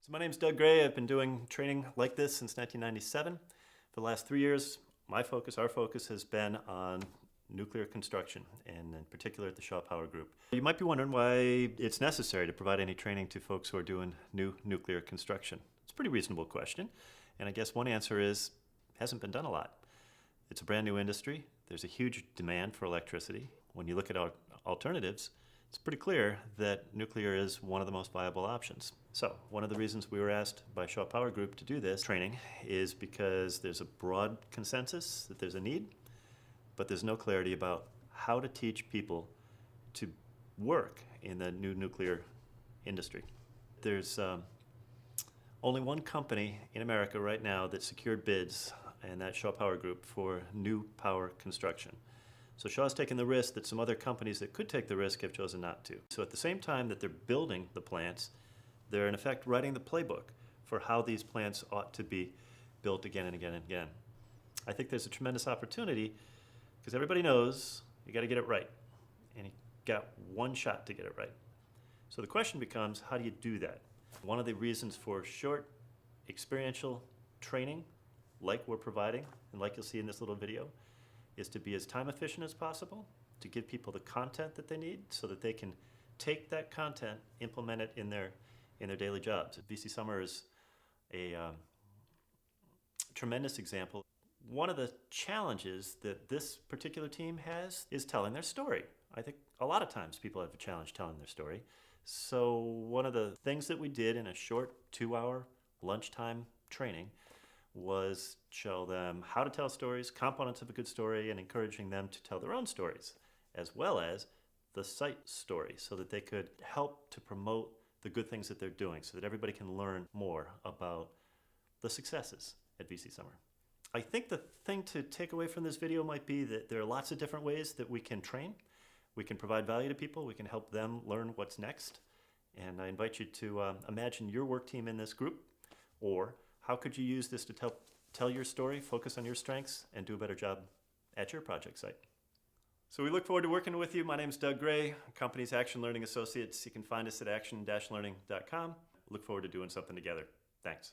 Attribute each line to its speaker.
Speaker 1: So my name's Doug Gray. I've been doing training like this since 1997. For the last 3 years, our focus has been on nuclear construction, and in particular at the Shaw Power Group. You might be wondering why it's necessary to provide any training to folks who are doing new nuclear construction. It's a pretty reasonable question, and I guess one answer is it hasn't been done a lot. It's a brand new industry. There's a huge demand for electricity. When you look at alternatives, it's pretty clear that nuclear is one of the most viable options. So one of the reasons we were asked by Shaw Power Group to do this training is because there's a broad consensus that there's a need, but there's no clarity about how to teach people to work in the new nuclear industry. There's only one company in America right now that secured bids, and that's Shaw Power Group, for new power construction. So Shaw's taken the risk that some other companies that could take the risk have chosen not to. So at the same time that they're building the plants, they're in effect writing the playbook for how these plants ought to be built again and again and again. I think there's a tremendous opportunity because everybody knows you got to get it right, and you got one shot to get it right. So the question becomes, how do you do that? One of the reasons for short experiential training, like we're providing, and like you'll see in this little video, is to be as time efficient as possible, to give people the content that they need so that they can take that content, implement it in their daily jobs. VC Summer is a tremendous example. One of the challenges that this particular team has is telling their story. I think a lot of times people have a challenge telling their story. So one of the things that we did in a short 2-hour lunchtime training was show them how to tell stories, components of a good story, and encouraging them to tell their own stories, as well as the site story, so that they could help to promote the good things that they're doing, so that everybody can learn more about the successes at VC Summer. I think the thing to take away from this video might be that there are lots of different ways that we can train. We can provide value to people. We can help them learn what's next. And I invite you to imagine your work team in this group, or how could you use this to tell your story, focus on your strengths, and do a better job at your project site? So we look forward to working with you. My name is Doug Gray, company's Action Learning Associates. You can find us at action-learning.com. Look forward to doing something together. Thanks.